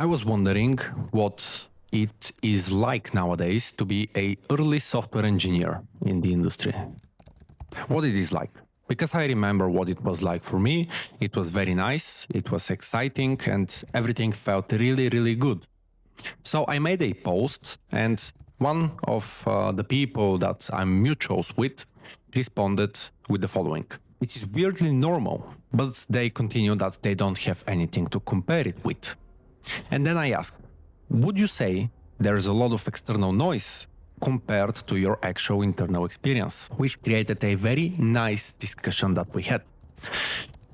I was wondering what it is like nowadays to be a early software engineer in the industry. What it is like. Because I remember what it was like for me. It was very nice, it was exciting, and everything felt really, really good. So I made a post, and one of the people that I'm mutuals with responded with the following. It is weirdly normal, but they continue that they don't have anything to compare it with. And then I asked, would you say there's a lot of external noise compared to your actual internal experience? Which created a very nice discussion that we had.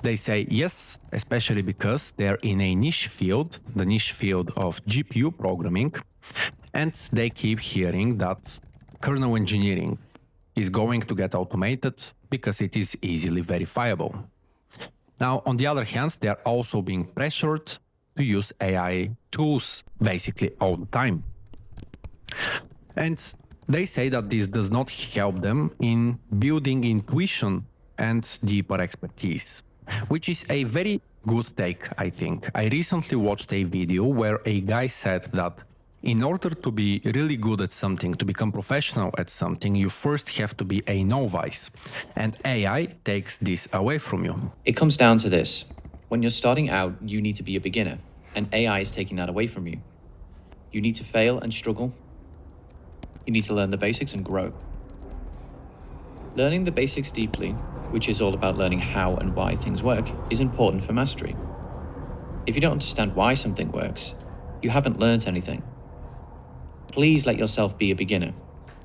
They say yes, especially because they're in a niche field, the niche field of GPU programming, and they keep hearing that kernel engineering is going to get automated because it is easily verifiable. Now, on the other hand, they are also being pressured to use AI tools basically all the time. And they say that this does not help them in building intuition and deeper expertise, which is a very good take, I think. I recently watched a video where a guy said that in order to be really good at something, to become professional at something, you first have to be a novice. And AI takes this away from you. It comes down to this. When you're starting out, you need to be a beginner, and AI is taking that away from you. You need to fail and struggle. You need to learn the basics and grow. Learning the basics deeply, which is all about learning how and why things work, is important for mastery. If you don't understand why something works, you haven't learned anything. Please let yourself be a beginner.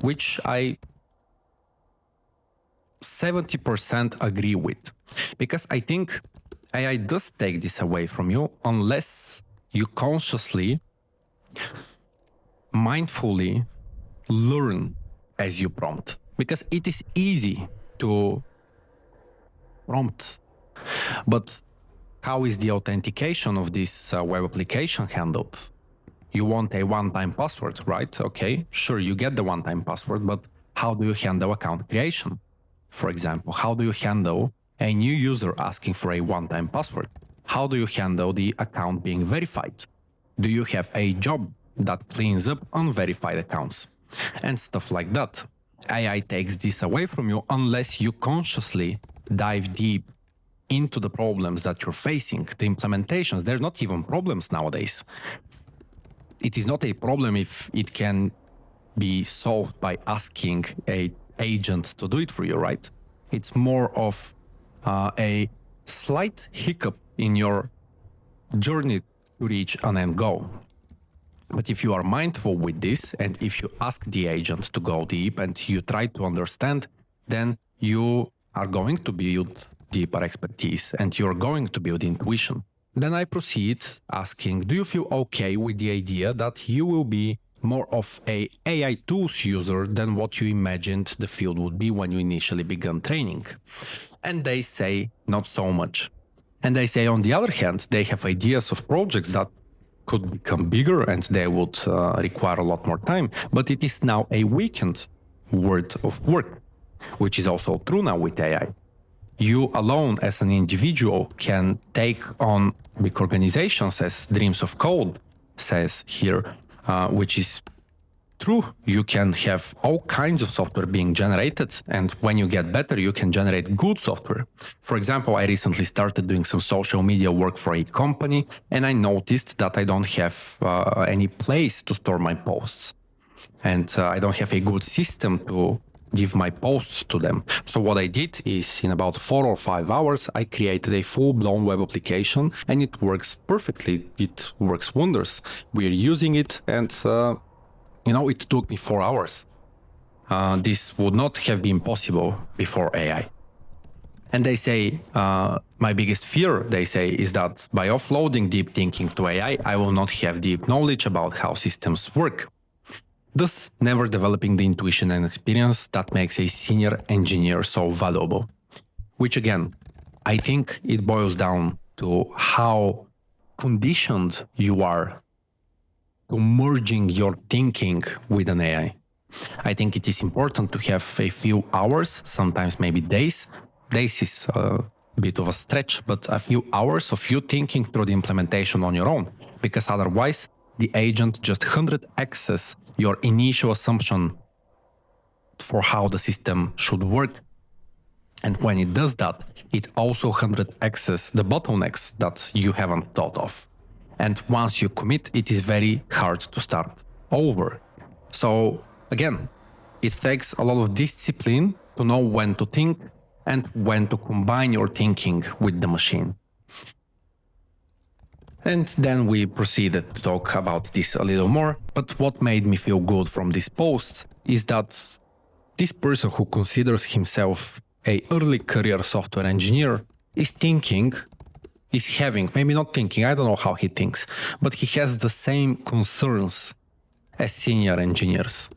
Which I 70% agree with. Because I think AI does take this away from you unless you consciously, mindfully learn as you prompt. Because it is easy to prompt. But how is the authentication of this web application handled? You want a one-time password, right? Okay, sure, you get the one-time password, but how do you handle account creation? For example, how do you handle a new user asking for a one-time password? How do you handle the account being verified? Do you have a job that cleans up unverified accounts? And stuff like that. AI takes this away from you unless you consciously dive deep into the problems that you're facing, the implementations. They're not even problems nowadays. It is not a problem if it can be solved by asking an agent to do it for you, right? It's more of a slight hiccup in your journey to reach an end goal. But if you are mindful with this, and if you ask the agent to go deep and you try to understand, then you are going to build deeper expertise and you're going to build intuition. Then I proceed asking, do you feel okay with the idea that you will be more of a AI tools user than what you imagined the field would be when you initially began training? And they say, not so much. And they say, on the other hand, they have ideas of projects that could become bigger and they would require a lot more time. But it is now a weekend worth of work, which is also true now with AI. You alone as an individual can take on big organizations, as Dreams of Code says here, which is true. You can have all kinds of software being generated, and when you get better, you can generate good software. For example, I recently started doing some social media work for a company, and I noticed that I don't have any place to store my posts. And I don't have a good system to give my posts to them. So what I did is in about 4 or 5 hours, I created a full-blown web application, and it works perfectly. It works wonders. We're using it, and it took me 4 hours. This would not have been possible before AI. And they say, my biggest fear, they say, is that by offloading deep thinking to AI, I will not have deep knowledge about how systems work. Thus, never developing the intuition and experience that makes a senior engineer so valuable. Which again, I think it boils down to how conditioned you are to merging your thinking with an AI. I think it is important to have a few hours, sometimes maybe days. Days is bit of a stretch, but a few hours of you thinking through the implementation on your own, because otherwise the agent just 100x's your initial assumption for how the system should work. And when it does that, it also 100x's the bottlenecks that you haven't thought of. And once you commit, it is very hard to start over. So again, it takes a lot of discipline to know when to think and when to combine your thinking with the machine. And then we proceeded to talk about this a little more. But what made me feel good from this post is that this person who considers himself an early career software engineer is having, maybe not thinking, I don't know how he thinks, but he has the same concerns as senior engineers.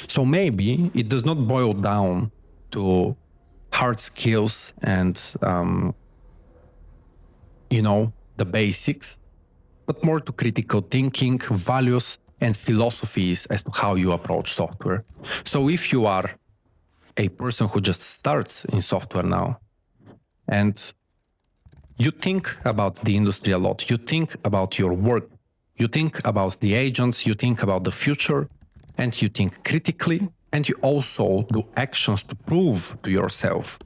So maybe it does not boil down to hard skills and, the basics, but more to critical thinking, values, and philosophies as to how you approach software. So if you are a person who just starts in software now and you think about the industry a lot, you think about your work, you think about the agents, you think about the future, and you think critically, and you also do actions to prove to yourself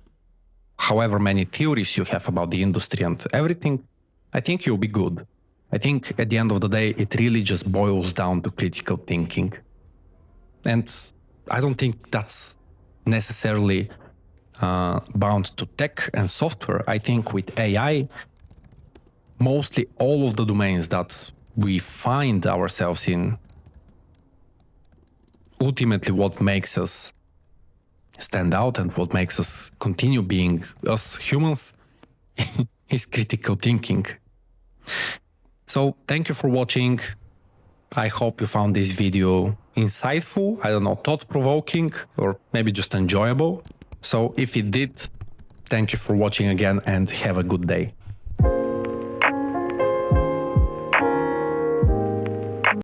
however many theories you have about the industry and everything, I think you'll be good. I think at the end of the day, it really just boils down to critical thinking. And I don't think that's necessarily bound to tech and software. I think with AI, mostly all of the domains that we find ourselves in, ultimately what makes us stand out and what makes us continue being us humans is critical thinking. So thank you for watching. I hope you found this video insightful, I don't know, thought-provoking, or maybe just enjoyable. So if it did, thank you for watching again and have a good day.